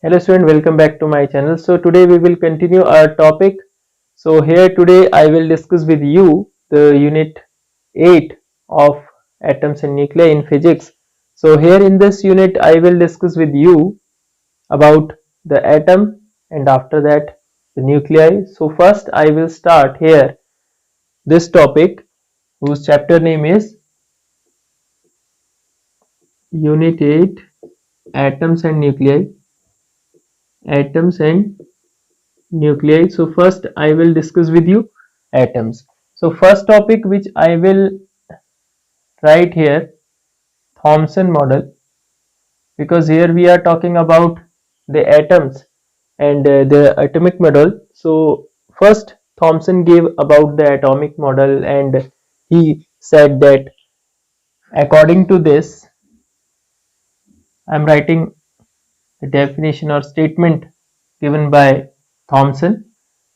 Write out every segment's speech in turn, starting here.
Hello student, welcome back to my channel. So today we will continue our topic. So here today I will discuss with you the unit 8 of atoms and nuclei in physics. So here in this unit I will discuss with you about the atom and after that the nuclei. So first I will start here this topic whose chapter name is unit 8 atoms and nuclei. Atoms and nuclei. So first I will discuss with you atoms. So first topic which I will write here, Thomson model, because here we are talking about the atoms and the atomic model. So first Thomson gave about the atomic model and he said that according to this, I am writing the definition or statement given by Thomson.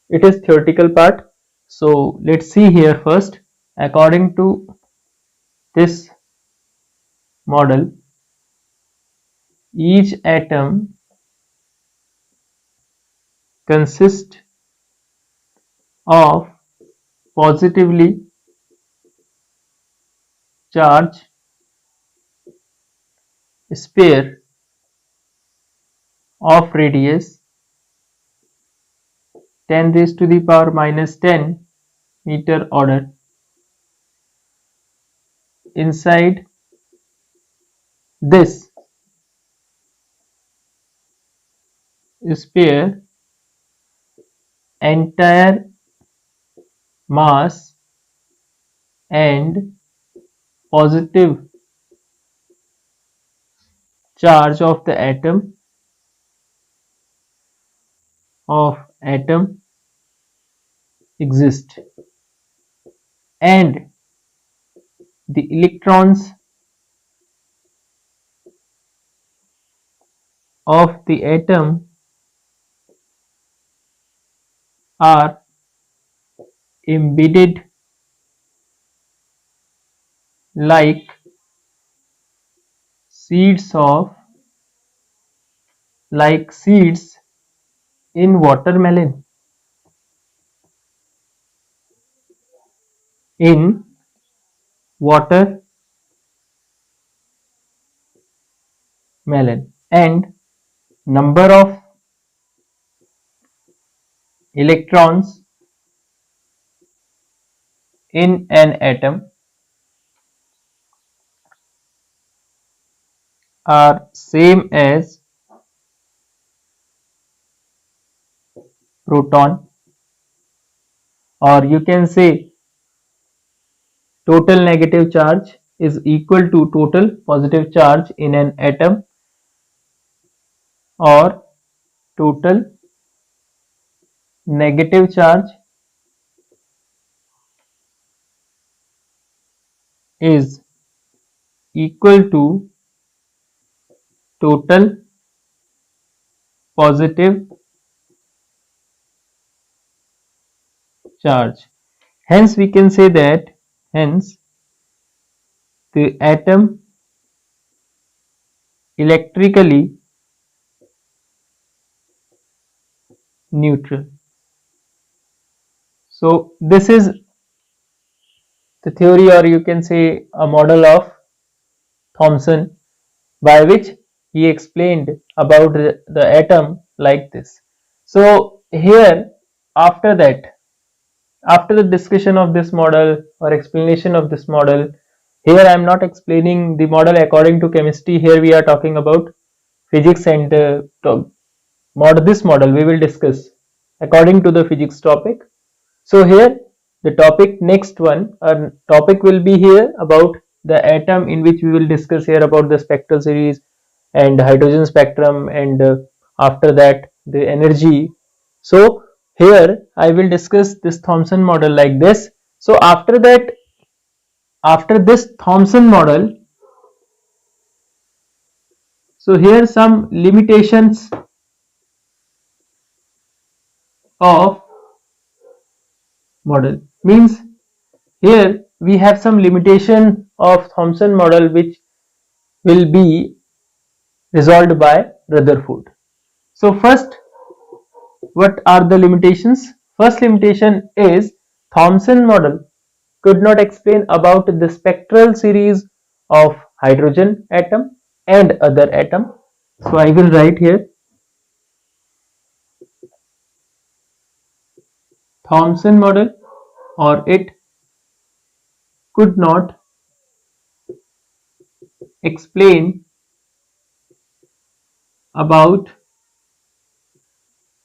It is theoretical part. So let's see here first. According to this model, each atom consists of positively charged sphere of radius 10 raised to the power minus 10 meter order. Inside this sphere, entire mass and positive charge of the atom exist, and the electrons of the atom are embedded like seeds of seeds in watermelon. In watermelon, and number of electrons in an atom are same as proton, or you can say total negative charge is equal to total positive charge in an atom, or total negative charge is equal to total positive charge. Hence we can say that hence the atom electrically neutral. So this is the theory, or you can say a model of Thomson, by which he explained about the atom like this. So here after that, after the discussion of this model or explanation of this model, here I am not explaining the model according to chemistry. Here we are talking about physics, and this model we will discuss according to the physics topic. So here the topic next one, topic will be here about the atom, in which we will discuss here about the spectral series and hydrogen spectrum, and after that the energy. So here I will discuss this Thomson model like this. So after that, after this Thomson model, so here some limitations of model, means here we have some limitation of Thomson model which will be resolved by Rutherford. So first, what are the limitations? First limitation is Thomson model could not explain about the spectral series of hydrogen atom and other atom. So I will write here Thomson model, or it could not explain about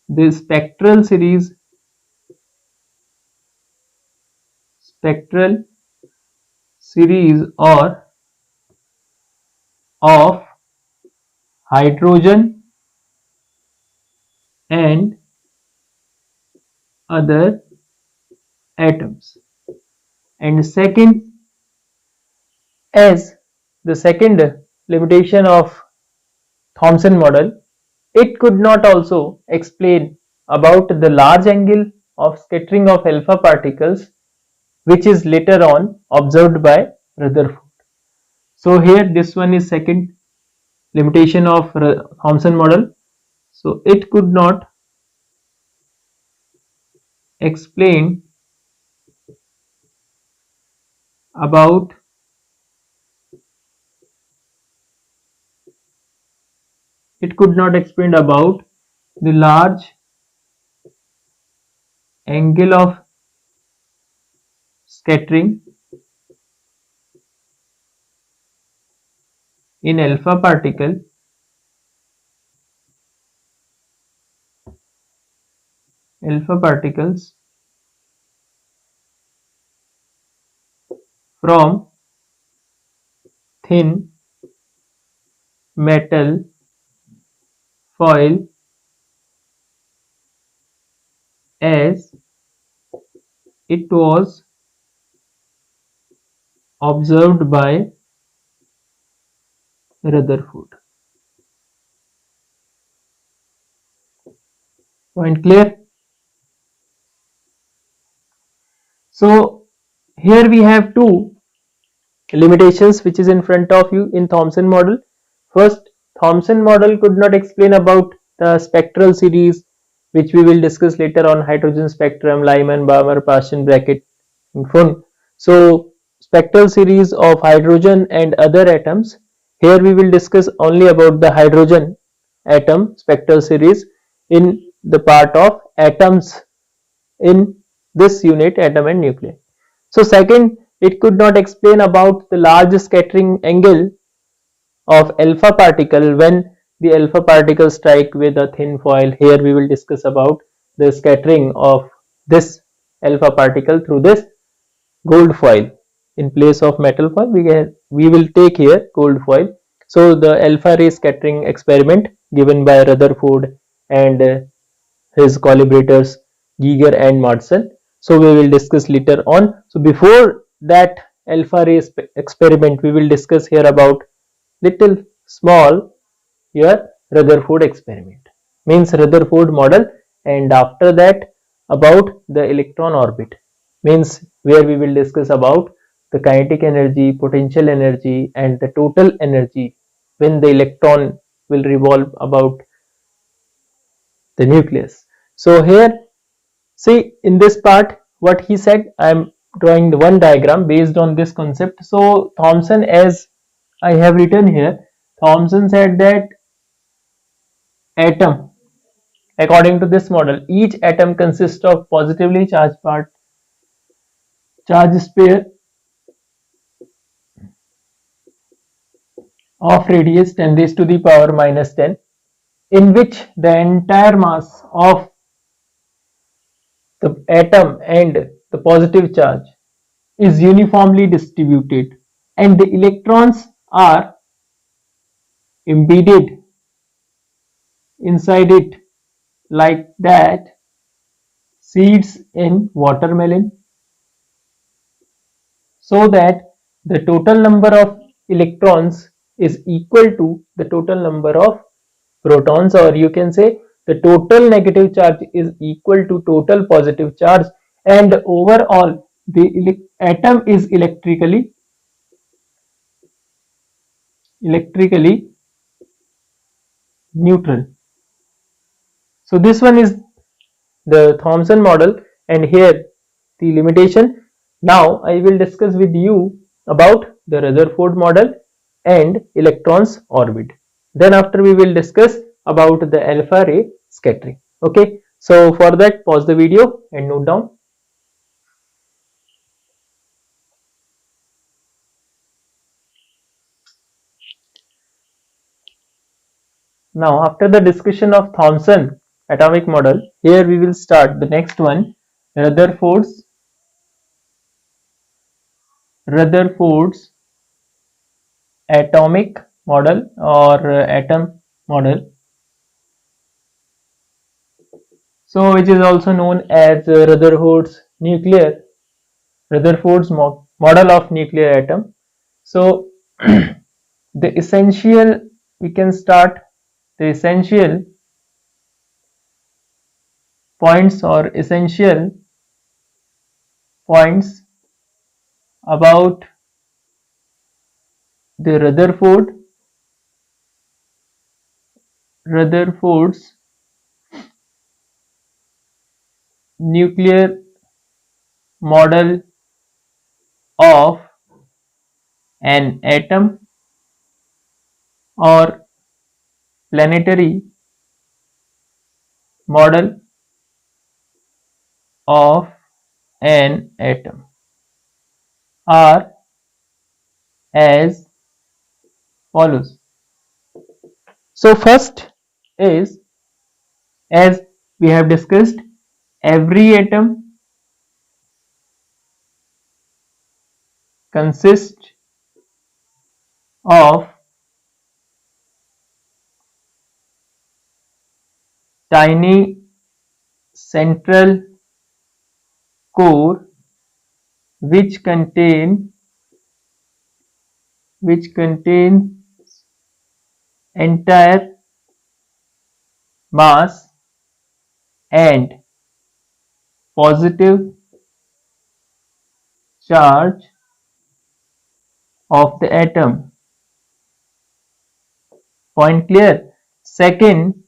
the spectral series or of hydrogen and other atoms. And second, as the second limitation of Thomson model, it could not also explain about the large angle of scattering of alpha particles, which is later on observed by Rutherford. So here this one is second limitation of Thomson model. So it could not explain about the large angle of scattering in alpha particles from thin metal foil as it was observed by Rutherford. Point clear? So here we have two limitations which is in front of you in Thomson model. First, Thomson model could not explain about the spectral series, which we will discuss later on: hydrogen spectrum, Lyman, Balmer, Paschen, Brackett, and Fun. So spectral series of hydrogen and other atoms. Here we will discuss only about the hydrogen atom spectral series in the part of atoms in this unit, atom and nuclei. So second, it could not explain about the large scattering angle of alpha particle when the alpha particle strike with a thin foil. Here we will discuss about the scattering of this alpha particle through this gold foil. In place of metal foil, we will take here gold foil. So the alpha ray scattering experiment given by Rutherford and his collaborators Giger and Marcel. So we will discuss later on. So before that alpha ray experiment, we will discuss here about little small here Rutherford experiment, means Rutherford model, and after that about the electron orbit, means where we will discuss about the kinetic energy, potential energy, and the total energy when the electron will revolve about the nucleus. So here, see in this part what he said, I am drawing the one diagram based on this concept. So Thomson, as I have written here, Thomson said that atom, according to this model, each atom consists of positively charged charge sphere of radius 10 raised to the power minus 10, in which the entire mass of the atom and the positive charge is uniformly distributed, and the electrons are embedded inside it like that seeds in watermelon, so that the total number of electrons is equal to the total number of protons, or you can say the total negative charge is equal to total positive charge, and overall the atom is electrically neutral. So this one is the Thomson model, and here the limitation. Now I will discuss with you about the Rutherford model and electrons orbit. Then after we will discuss about the alpha ray scattering. Okay, so for that pause the video and note down. Now after the discussion of Thomson atomic model, here we will start the next one, Rutherford's atomic model or atom model. So which is also known as Rutherford's model of nuclear atom. So the essential, we can start the essential points or essential points about the Rutherford's nuclear model of an atom or planetary model of an atom are as follows. So first is, as we have discussed, every atom consists of tiny central core which contains entire mass and positive charge of the atom. Point clear? Second,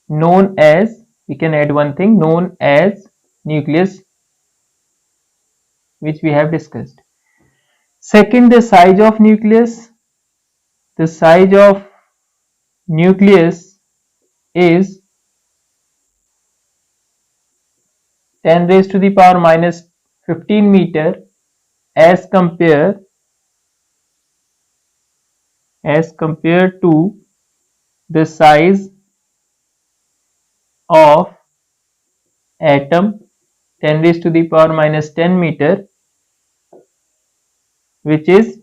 known as, we can add one thing, known as nucleus, which we have discussed. Second, the size of nucleus. The size of nucleus is 10 raised to the power minus 15 meter as compared to the size of atom 10 raised to the power minus 10 meter, which is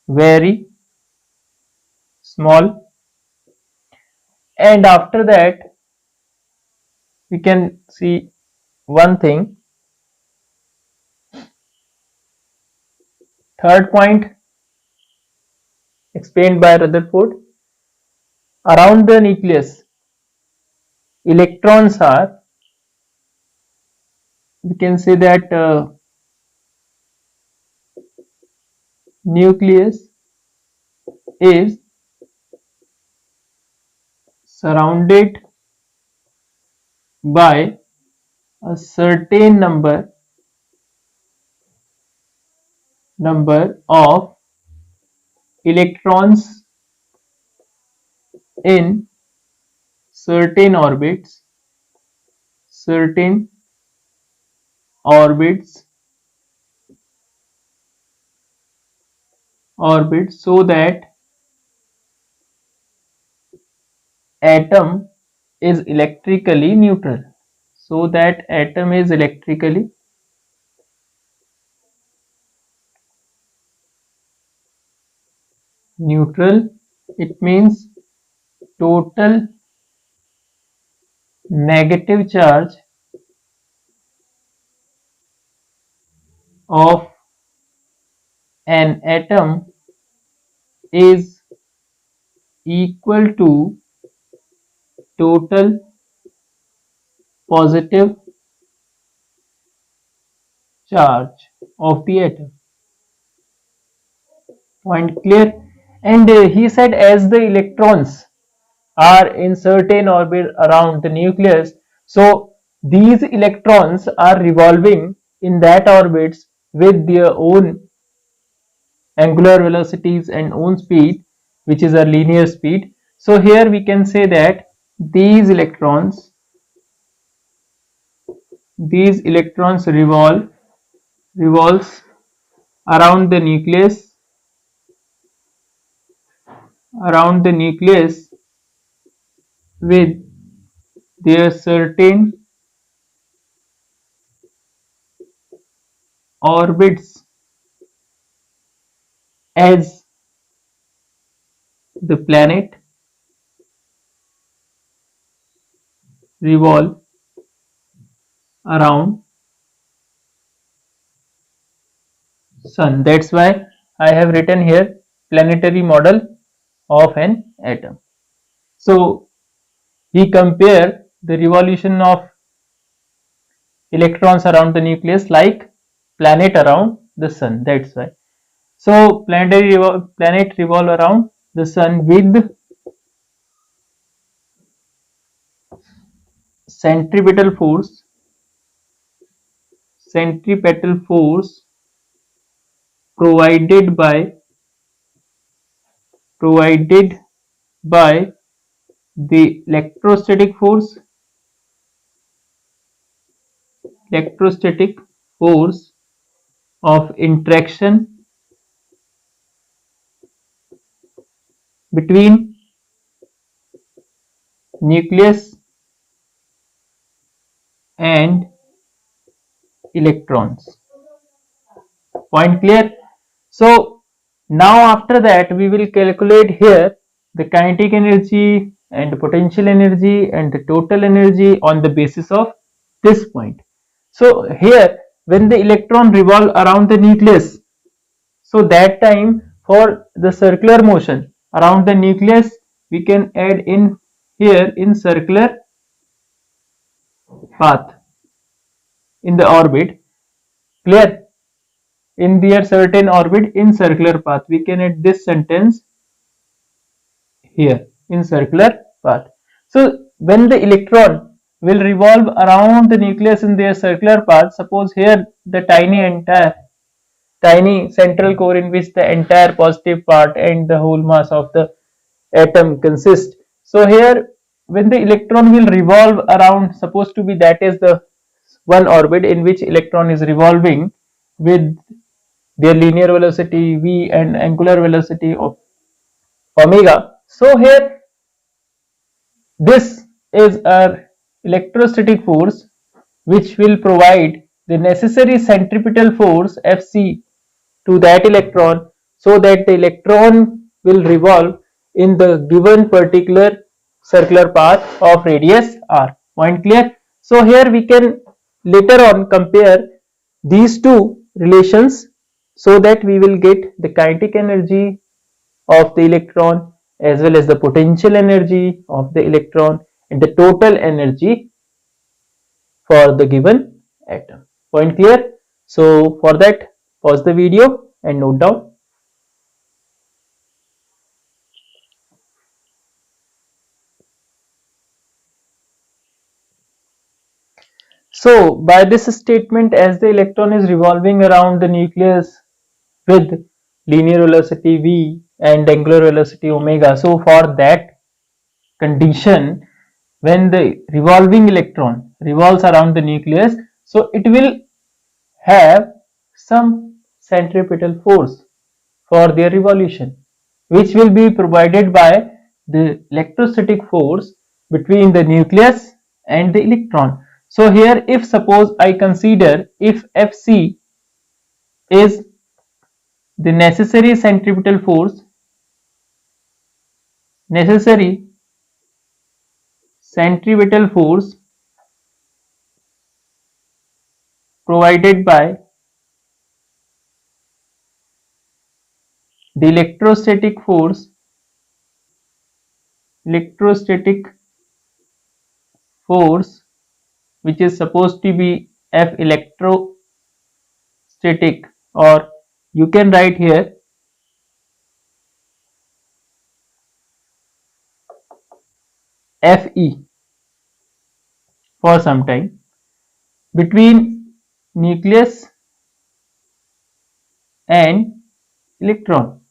very small. And after that we can see one thing. Third point explained by Rutherford, around the nucleus electrons are, we can say that nucleus is surrounded by a certain number of electrons in certain orbits so that atom is electrically neutral. So that atom is electrically neutral. It means total negative charge of an atom is equal to total positive charge of the atom. Point clear? And he said, as the electrons are in certain orbit around the nucleus. So these electrons are revolving in that orbits with their own angular velocities and own speed, which is a linear speed. So here we can say that these electrons revolves around the nucleus with their certain orbits as the planet revolve around sun. That's why I have written here planetary model of an atom. So we compare the revolution of electrons around the nucleus like planet around the sun. That's why. So planet revolve around the sun with centripetal force centripetal force provided by provided by the electrostatic force of interaction between nucleus and electrons. Point clear? So now after that we will calculate here the kinetic energy and potential energy and the total energy on the basis of this point. So here when the electron revolve around the nucleus, so that time for the circular motion around the nucleus we can add in here in circular path in the orbit. Clear? In their certain orbit in circular path we can add this sentence here in circular path. So when the electron will revolve around the nucleus in their circular path, suppose here the tiny central core in which the entire positive part and the whole mass of the atom consist. So here when the electron will revolve around, supposed to be that is the one orbit in which electron is revolving with their linear velocity v and angular velocity of omega. So here this is a electrostatic force which will provide the necessary centripetal force Fc to that electron, so that the electron will revolve in the given particular circular path of radius r. Point clear? So here we can later on compare these two relations so that we will get the kinetic energy of the electron as well as the potential energy of the electron and the total energy for the given atom. Point clear? So for that, pause the video and note down. So by this statement, as the electron is revolving around the nucleus with linear velocity v and angular velocity omega, so for that condition, when the revolving electron revolves around the nucleus, so it will have some centripetal force for their revolution, which will be provided by the electrostatic force between the nucleus and the electron. So here if suppose I consider if Fc is the necessary centripetal force provided by the electrostatic force which is supposed to be F electrostatic, or you can write here Fe for some time between nucleus and electron.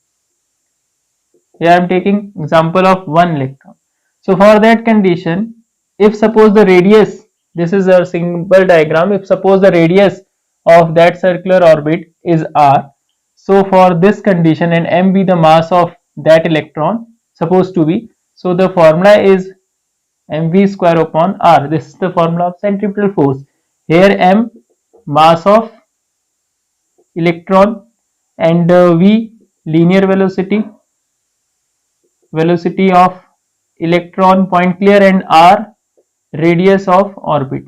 Here I am taking example of one electron. So for that condition, if suppose the radius, this is a simple diagram, if suppose the radius of that circular orbit is r, so for this condition and m be the mass of that electron supposed to be, so the formula is mv square upon r. This is the formula of centripetal force. Here m mass of electron and v linear velocity of electron point clear and r radius of orbit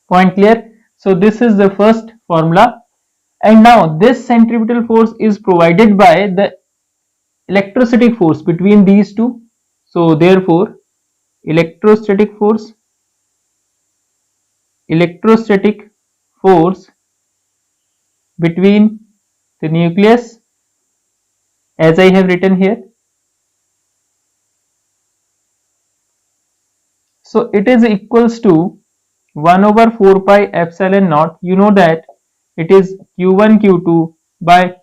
point clear. So this is the first formula, and now this centripetal force is provided by the electrostatic force between these two. So therefore electrostatic force between the nucleus, as I have written here, so it is equals to 1 over 4 pi epsilon naught. You know that it is q1 q2 by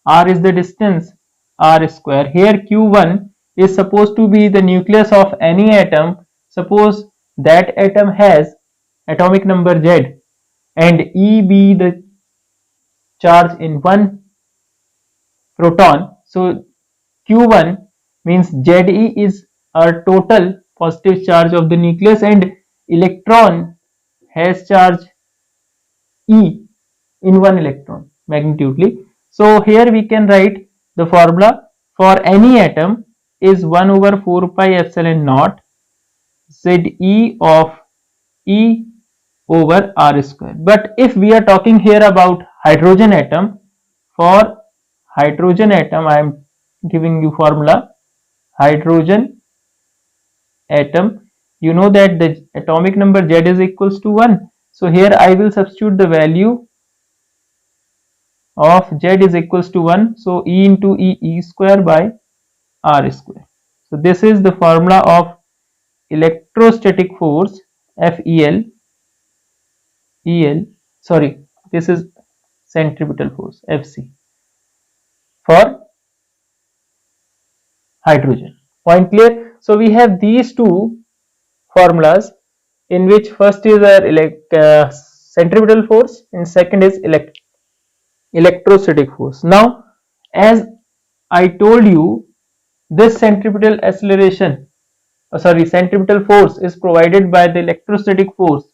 r is the distance, r square. Here q1 is supposed to be the nucleus of any atom. Suppose that atom has atomic number z and e be the charge in one proton. So q1 means ze is a total positive charge of the nucleus and electron has charge E in one electron magnitudely. So here we can write the formula for any atom is 1 over 4 pi epsilon naught Ze of E over R square. But if we are talking here about hydrogen atom, for hydrogen atom I am giving you formula hydrogen atom, you know that the atomic number Z is equals to 1. So here I will substitute the value of Z is equals to 1. So E into E square by R square. So this is the formula of electrostatic force FEL. Sorry, this is centripetal force FC for hydrogen. Point clear? So we have these two formulas, in which first is our centripetal force and second is electrostatic force. Now as I told you, this centripetal centripetal force is provided by the electrostatic force,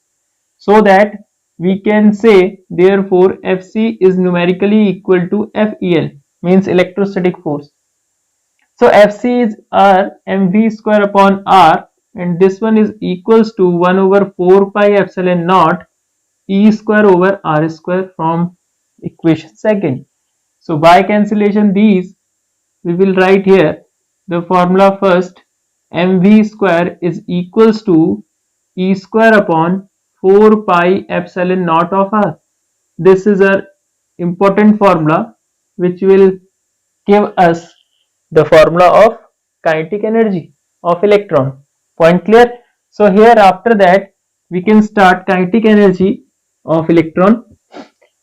so that we can say therefore Fc is numerically equal to FEL, means electrostatic force. So Fc is R mv square upon R, and this one is equals to 1 over 4 pi epsilon naught E square over R square from equation second. So by cancellation these we will write here the formula first. Mv square is equals to E square upon 4 pi epsilon naught of R. This is our important formula which will give us the formula of kinetic energy of electron. Point clear? So here after that we can start kinetic energy of electron.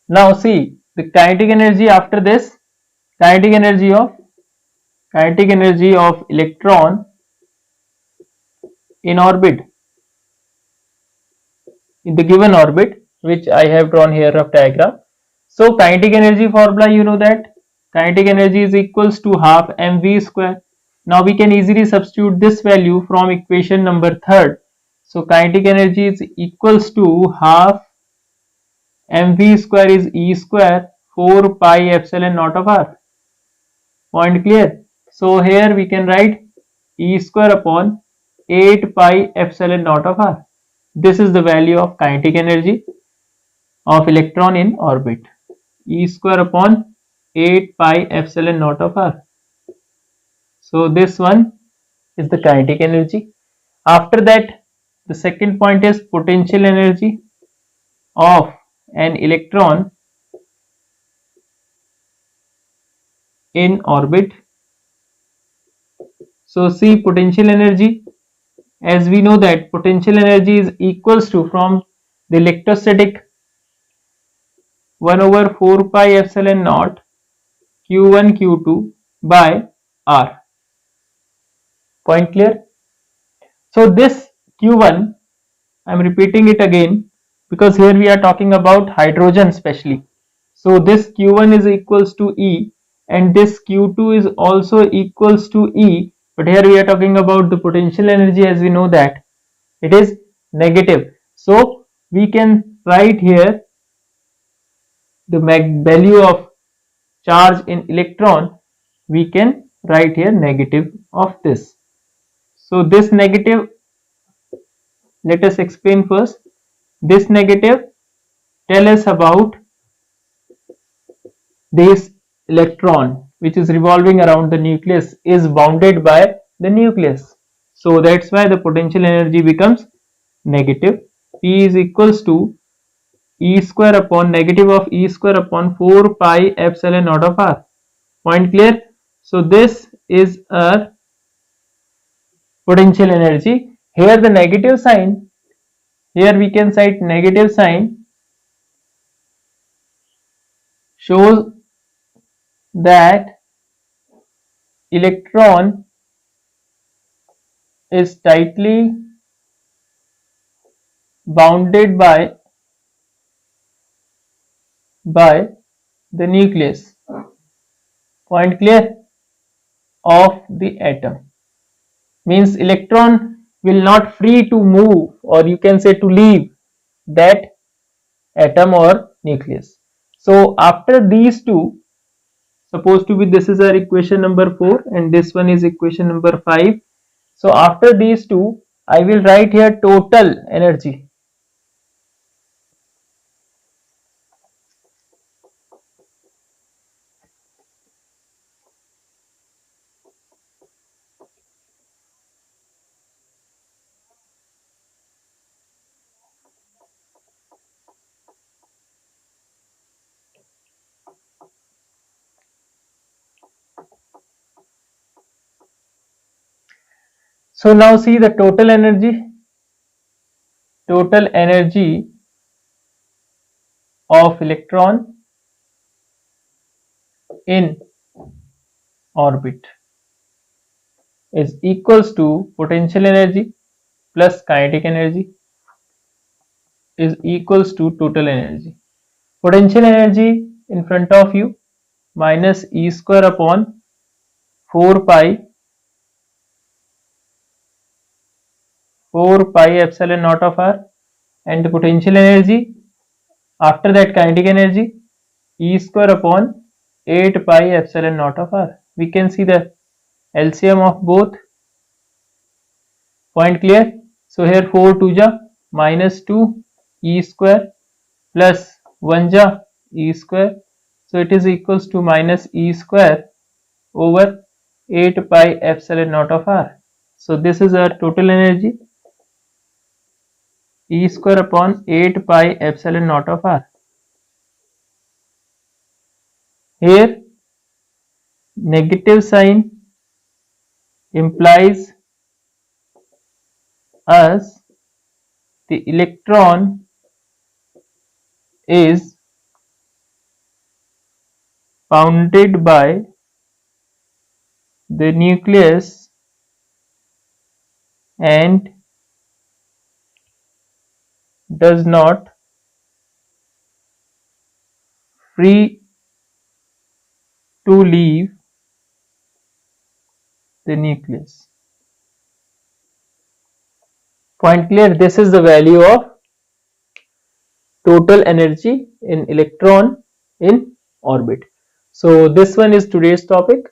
Now see the kinetic energy after this, kinetic energy of electron in orbit, in the given orbit, which I have drawn here rough diagram. So kinetic energy formula, you know that kinetic energy is equals to half mv square. Now we can easily substitute this value from equation number third. So kinetic energy is equals to half mv square is E square 4 pi epsilon naught of R. Point clear? So here we can write E square upon 8 pi epsilon naught of R. This is the value of kinetic energy of electron in orbit. E square upon 8 pi epsilon naught of R. So this one is the kinetic energy. After that, the second point is potential energy of an electron in orbit. So see potential energy, as we know that potential energy is equals to from the electrostatic 1 over 4 pi epsilon naught Q1 Q2 by R. Point clear? So this Q1, I am repeating it again because here we are talking about hydrogen especially. So this Q1 is equals to E and this Q2 is also equals to E, but here we are talking about the potential energy, as we know that it is negative. So we can write here the value of charge in electron, we can write here negative of this. So this negative, let us explain first. This negative tell us about this electron which is revolving around the nucleus is bounded by the nucleus. So that's why the potential energy becomes negative. P is equals to E square upon negative of E square upon 4 pi epsilon naught of R. Point clear? So this is our potential energy. Here the negative sign, here we can cite negative sign shows that electron is tightly bounded by the nucleus. Point clear? Of the atom. Means electron will not free to move, or you can say to leave that atom or nucleus. So after these two, supposed to be this is our equation number 4 and this one is equation number 5. So after these two, I will write here total energy. So now see the total energy of electron in orbit is equals to potential energy plus kinetic energy is equals to total energy. Potential energy in front of you minus E square upon 4 pi epsilon naught of R, and the potential energy after that kinetic energy E square upon 8 pi epsilon naught of R. We can see the LCM of both. Point clear? So here 4 2 ja minus 2 E square plus 1 ja E square. So it is equals to minus E square over 8 pi epsilon naught of R. So this is our total energy, E square upon 8 pi epsilon naught of R. Here negative sign implies us the electron is bounded by the nucleus and does not free to leave the nucleus. Point clear? This is the value of total energy in electron in orbit. So this one is today's topic.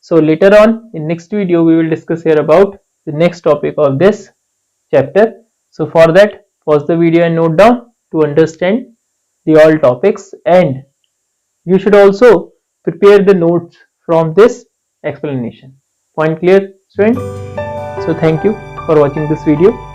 So later on in next video we will discuss here about the next topic of this chapter. So for that, pause the video and note down to understand the all topics, and you should also prepare the notes from this explanation. Point clear, student? So thank you for watching this video.